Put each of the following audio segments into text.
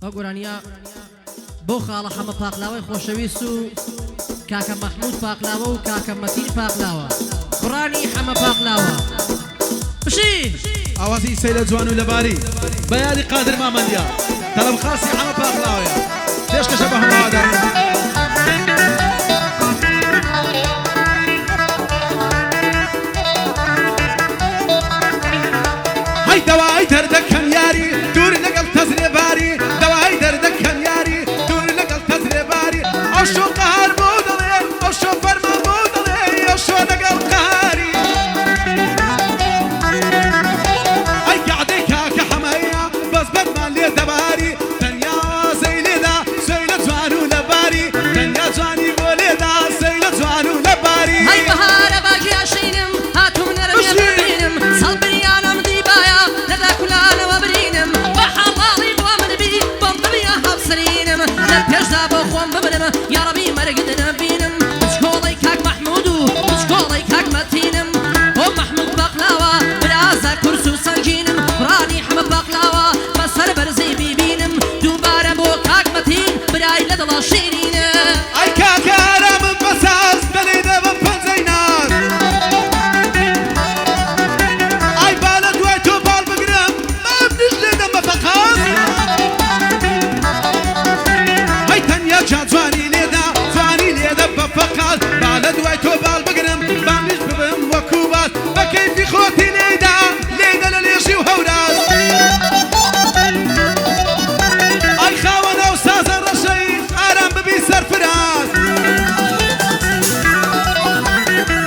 ئەگۆرانیا بۆ خاڵە حەمە پاقلاوەی خۆشەویست و کاکە مەحموود پاقلاوە و کاکە مەتین پاقلاوە کوڕانی حەمە پاقلاوە بشی ئاوازی سەیرە جوان و لەباری بەیادی قادر مامەندیە تەلەب خاسی حەمە پاقلاوەیە پێشکەشە بە هەمووادان هەی دەوای دەردەکەم یاری دوور لەگەڵ تەزرێ باری دەوای دەردەکەم یاری دوور لەگەڵ تەزرێ باری ئەو شۆ قەهار بۆ دەڵێ ئەو شۆ فەرما بۆ دەڵێ ئەو شۆ لەگەڵ قەهاری ئەی کەعدەی کاکە حەمەیە بەس بەدمان لێ دەباری تەنیا وازەی لێدا سۆی لە جوان و لەباری تەنیا جوانی بۆ لێدا سۆی لە جوان و لەباری هەی بەهارە باگی ئاشینم هاتووم نەرەمیە ببینم سەڵ بریانم دیبایە لەدا کولانەوە برینم بە حەڵاڵی بۆ من بی بۆم ببیە هەڵسرینم لە پێشدا بۆ خۆم ببرم یاڕەبی مەرگت نەبینم بچکۆڵەی کاک مەحموود و بچکۆڵەی کاک مەتینم بۆ مەحموود پاقلاوە برازە کورس و سەنگینم ڕانی حەمە پاقلاوە بەسەر بەرزەی بیبینم دووبارە بۆ کاک مەتین برای لە دڵە شیرینە ئەی کاکە ئارامم بەساز دەلێ دەبم پەنجەی ناز ئای با لە دوای تۆ باڵ بگرم مەبنیش لێ دەم بە فەقاز هەی تەنیا جا جوانی لێدا جوانی لێدە بە فەقاز با لە دوای تۆ باڵ بگرم بامنیش ببم وەکو باز بە کەیفی خۆتی لێدا لێدە لە لێژی و هەوراز ئای خاوەنە و سازە ڕەشەی ئارام ببی سەرفراز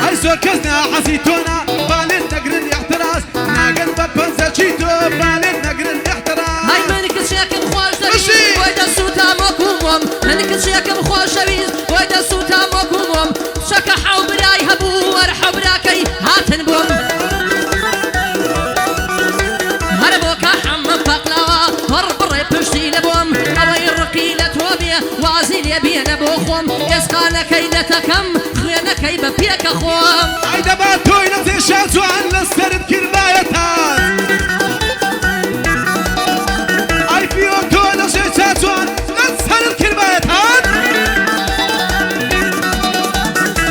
ئەی زۆر کەس ناحەزی تۆنا بالێت نەگرن احتراز ناگەن بە پەنجەکی تۆ بالێت نەگرن احتراز هەی من کچێکم خۆش دەویست بۆی دەسووتام وەکوومم من کچێکم خۆشەویست بۆی دەسووتام وەکوومم شەکە حەو برای هەبوو وەرە حەو براکەی هاتن بۆم هەر بۆ کا حەمە پاقلاوە پڕ بڕێ پشتی لە بۆم ئەوەی ڕقی لە تۆ بێ وازی لێ بێنە بۆ خۆم ئێسقانەکەی لە تەکەم خوێنەکەی بە پێکە خۆم ئای دەبا تۆی نەجێشە جوان لەسەرت کردایەتان ئای پیۆ تۆ نەژێچە جوان لەسەرت کردایەتان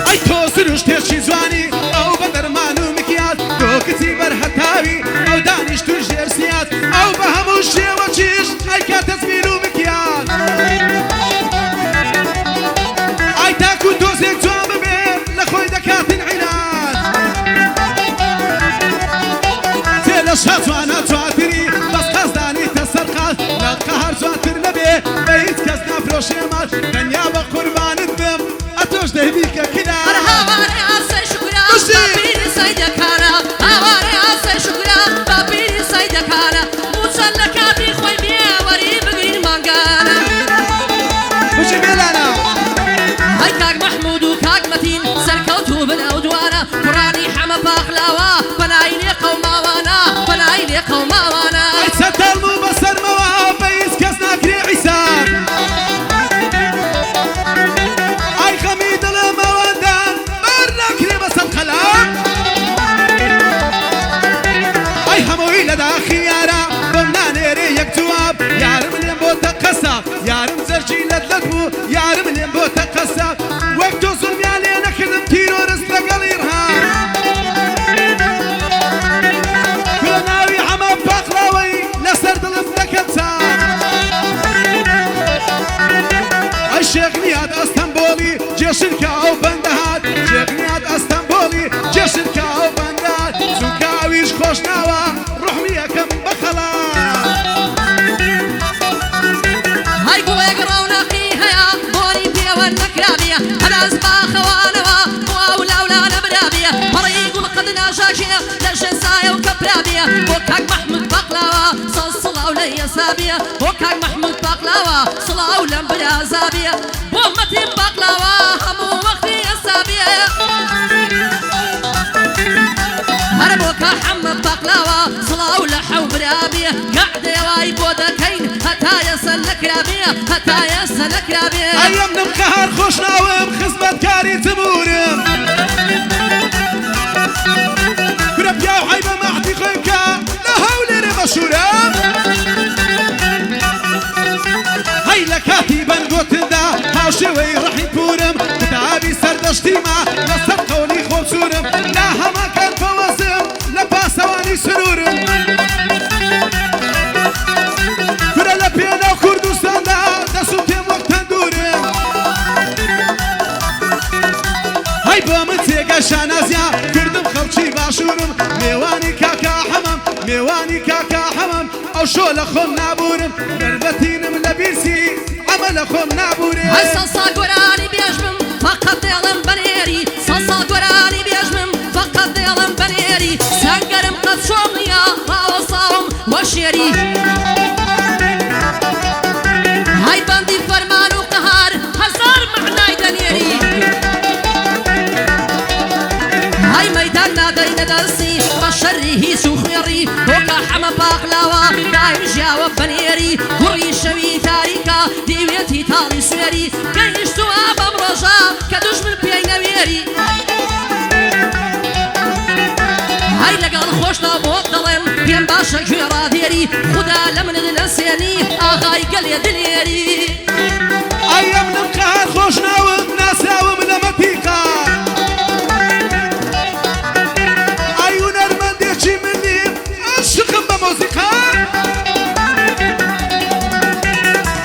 ئای تۆ سروش تێشی جوانی ئەو بە دەرمان و مکیات تۆ کچی بەرهەتاوی ئەو دانیشت و ژێرسیات ئەو بە هەموو شێوە چیش ئای کاتە زمین و مکیات ئای تاکو دۆزێک جوان ببێ لە خۆی دەکاتن عینات تێ لە شا جوانە جوانتری بەس قەزدانیتە سەرقاز لە قەهار جوانتر نەبێ بە هیچ کەس نافرۆشێمات تەنیا بە قوربانت بم ئەتۆش دەیبی کە کنار هاوارێ ئاسەی شوکرا باپیری سەیدەکانە هاوارێ ئاسەی شوکرا باپیری سەیدەکانە موچەند لە کاتی خۆی بێوەری بگرین مانگانە بچی بێلانە هەی کاک مەحموود و کاک مەتین سەرکەوتوو بن ئەو دوانە کوڕانی حەمە پاقلاوە بەنای لێ قەوماوانە بەنای لێ قەوماوانە ئەی سەتەڵم و بەسەرمەوە بە هیچ کەس ناکرێ عیسان ئای خەمی دڵم ئەوەندان بەر ناکرێ بەسەر قەلام ئای هەمووی لە داخی یارە بۆم نانێرێ یەک جواب یارم لێم بۆتە قەساب یارم زەرجی لەدلەت بوو یارم لێم بۆتە قەساب وەک تۆ زوڵمیان لێ نەکردم تیرۆرست لەگەڵ ئیرهاب کۆ ناوی حەمە پاقلاوەی لەسەر دڵم دەکەم چاک ئەی شێخ نیاد ئەستەمبۆڵی جێشن کە ئەو بەندە هات شێخ نیاد ئەستەمبۆڵی جێشن کە ئەو بەندە هات چونکە ئەویش خۆش ناوە ڕوحمی یەکەم بەخەڵات هەی گوڵێک ڕەونەقی هەیە بۆنی پێوە نەکرابیە هەراز باخەوانەوە بۆ ئەو لاولانە برابیە بەڕێی گوڵ قەد ناشاکیە لە ژێسایە و کەپرابیە بۆ کاک مەحموود پاقلاوە سەڵ سڵاو لە یەسابیە بۆ کاک مەحموود پاقلاوە سڵاو لەم برازابیە بۆ مەتین پاقلاوە هەموو وەختی ئەسابیە هەر بۆ کا حەمە پاقلاوە سڵاو لە حەو برابیە کەعدێوای بۆ دەکەین هەتا ئێستا نەکرابیە هەتا ئێستا نەکرابیە ئەیەم نم قەهار خۆشناوم خزمەتکاری تبورم کورە پیا و حەیبە مەعدی خۆی بکە لە هەولێرە بەشورە بشوي رحي بورم كتابي سردشتي ما لسر قولي خوب سورم لا هما كان فوزم لباسواني سرورم كرة لبينا وكردستان دا دسو تيم وقتان دورم هاي بامن تيقا شانازيا كردم خلشي باشورم ميواني كاكا حمام ميواني كاكا حمام او شو لخم نابورم دربتينم لبيرسي عمل خم نابورم هاي صلصة قراني بيجمم فقط ديالم بنيري صلصة قراني بيجمم فقط ديالم بنيري سنقرم قد شوقيا راوصاهم وشيري هاي بندي فرمان وقهار هزار معناي دنيري هاي ميدان نادين درسي بشره سخيري وكا حما باقلاوا دايم جاوب بنيري كوري شوي تاريكا ديويتي تالي سويري كيشتو ابا مرجا كدوش من بينا ويري هاي لقال خوشنا بوطلم بين باشا جويرا ديري خدا لمن نسيني اغاي قل يا دنيري ايام نبقى خوشنا وناسا وملمتيكا ايون ارمندي شي مني اشقم بموسيقى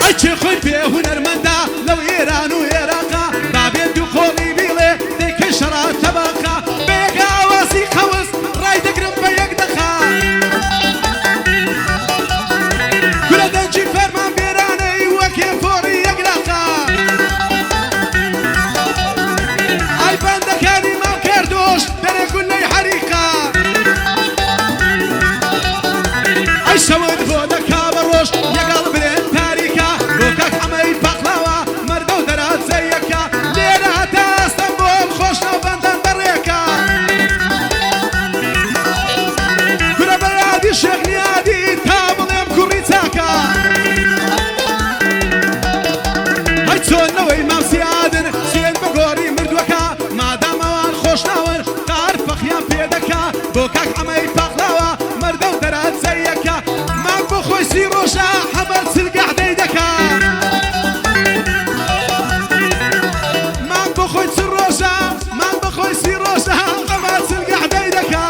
اي شي خوي بيه هنرمندا لو ايران ويراقا بابين دو خولي بيلي ديك شرات تباقا بيقا واسي خوز راي دقرم بيق دخا كل دنجي فرمان بيراني وكي فوري يقلقا اي بندكاني ما كردوش دري قول لي حريقا اي شود فودكا بروش يقال بلين تاريكا روكاك عمي بقلاوة مردو درات زيكا ليلة تا استنبول خوشنا وبندن بريكا كنا بيادي شغني عادي تابلم كوريتاكا هاي تسون نوي مامسي عادن سين بقوري مردوكا ما دام وان خوشناون قار فخيان بيدكا بوكاك عمي بقلاوة مردو درات زيكا ماك بخوي سيروشا حمل سلقع ديدكا ماك بخوي سيروشا ماك بخوي سيروشا حمل سلقع ديدكا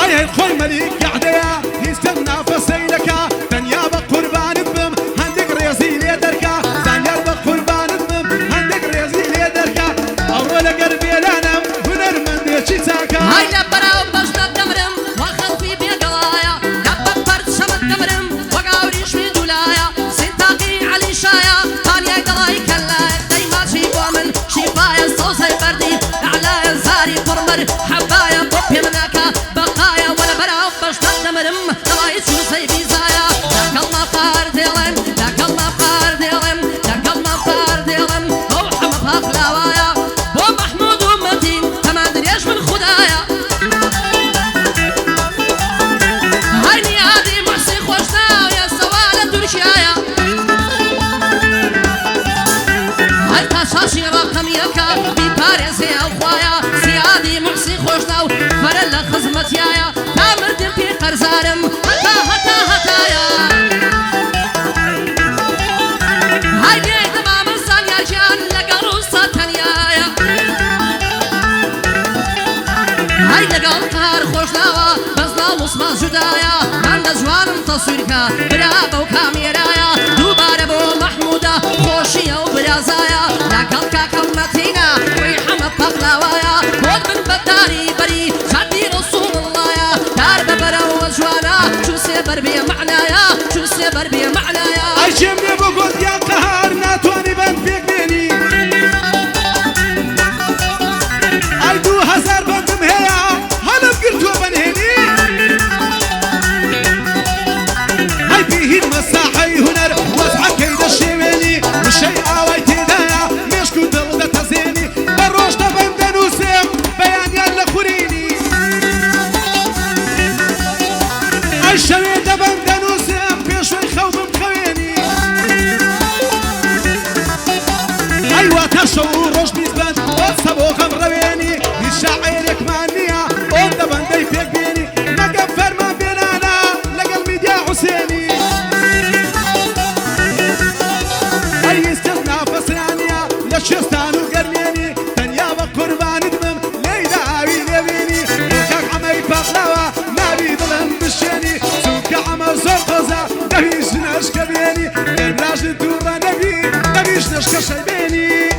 اي الخوي مليك قعديا يستنى فسيلكا تنيا بقربان بم هندق ريزي ليدركا تنيا بقربان بم هندق ريزي ليدركا اول قلبي لانم هنر من ديشي ساكا هاي لبرا وبشنا الدمرم وخلفي بيقلايا دبك فرد شمت دمرم وقاوريش من دولايا سنتاقي علي شايا طاليا دراي كلايا دايما شيبوا من شيبايا صوصي بردي اعلايا زاري فرمر حبايا بوبي مناكا بقايا ولا برا وبشنا الدمرم دراي شوسي بيزايا لك الله قار ديلم لك الله قار ديلم لك الله قار ديلم هو حما باقلاوايا بو محمود ومتين تمام دريش من خدايا هايني عادي محسن خوشنا ويا سوالة تركيايا هاي تاشاشي رقم يكا بباريسي أخوايا سيادي محسن خوشنا فرلا خزمتيايا تامر دمبي قرزارم هتا هتا هتايا هاي بيد ما مرسال يا جان لقروصة تنيايا هاي لقال قهر خوشناوا بزنا مصمى جدايا من دجوانم تصويركا برابا وكاميرايا دوباره بو محمودا خوشيا وبرازايا لقال كاكمتينا ويحمد بقلاوايا خود من بداري بري شدي رسول الله يا دار ببرا وجوانا شو سيبر بي معنايا شو سيبر بي معنايا اي جمني بقول يا قهر ناتواني بند فيك بيني اي 2000 بندم هيا هلا بقلتو بنهني هاي بيهين مساحي هنر واسعى كيد الشيماني والشيء عوايتي دايا مشكو دلدة تزيني بروش تبندن وسيم بيان يلا خوريني اي شوي دبندن وسيم بيشوي خوض مخويني ايوا تشعور روش بيزبان وصبو غمرويني الشاعرك مانيا اون دبندي فيك بيني نقب فرمان بينانا لقل ميديا حسيني منش كشيبيني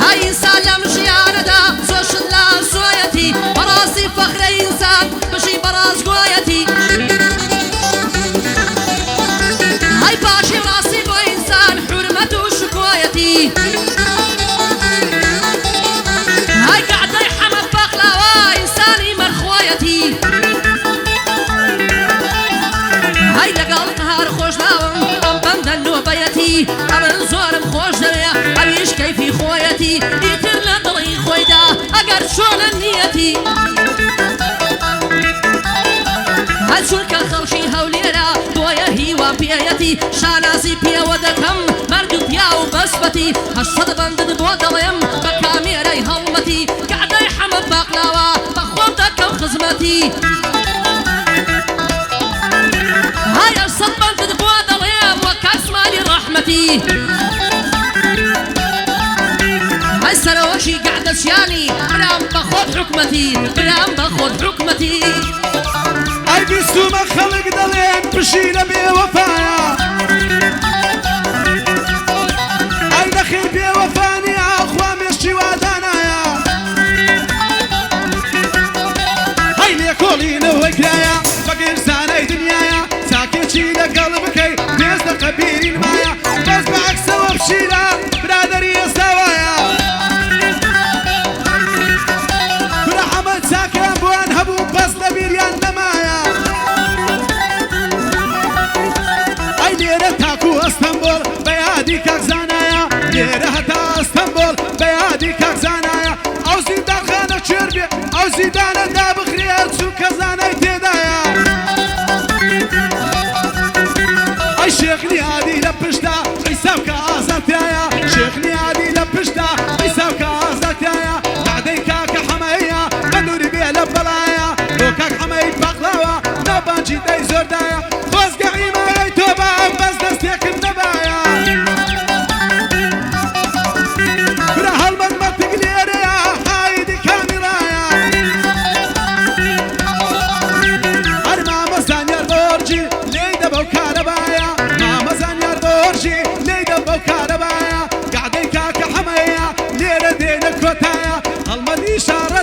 هاي إنسان لمشيانة دا زوش الله سويتي براسي فخر إنسان بشي براس قويتي هاي باشي راسي بو إنسان حرمته شكويتي هاي قاعدة يحمد بقلاوة إنساني مرخويتي هاي لقال قهار خوش لاوم أم بمدن نوبيتي أمن زورم خوش دريا أبيش كيفي خويتي يتر لدري خويدا أقر شون النيتي هل شركة خلشي هوليرا بويا هي وبيايتي شانازي بيا ودكم مردو بيا وبسبتي هالصد بندد بودليم بكاميري هلمتي قاعدة يحمد بقلاوة بخوض دكم خزمتي هاي الصد بندد بودليم وكاس مالي رحمتي هاي سروشي قاعدة شياني برام بخوض حكمتي برام بخوض حكمتي أي بسوما خلق دلين بشيلة بوفايا أي دخل بوفاني أخوة مشي ودانايا هاي ليكولين وكرايا فقير ساني دنيايا ساكن شيلة قلبكي بيزد قبيرين مايا بس بعكس وبشيلة برادري سوايا برحمد ساكن بوان هبو بس لبيريان نمايا أي ليرة تاكو اسطنبول بيادي كاكزانايا ليرة هتا اسطنبول بيادي كاكزانايا أو زيدان خانة شربي أو زيدان دا بخريار سو كزاناي تيدايا أي شيخني هادي لبشتا عيساو كازاتايا شيخني هادي لبشتا عيساو كازاتايا بعدين كاكا حمايا بدوري بيه لبلايا وكاك حماي بقلاوة نبانجي داي زردايا خوزقعي مايا توبا بس دستيك النبايا برا هالمن ما تقليريا هايدي كاميرايا أنا ماما زانيار بورجي ليدا بوكاربايا ماما زانيار بورجي ليدا بوكاربايا قاعدين كاكا حمايا ليرة دينا كوتايا هالمن إشارة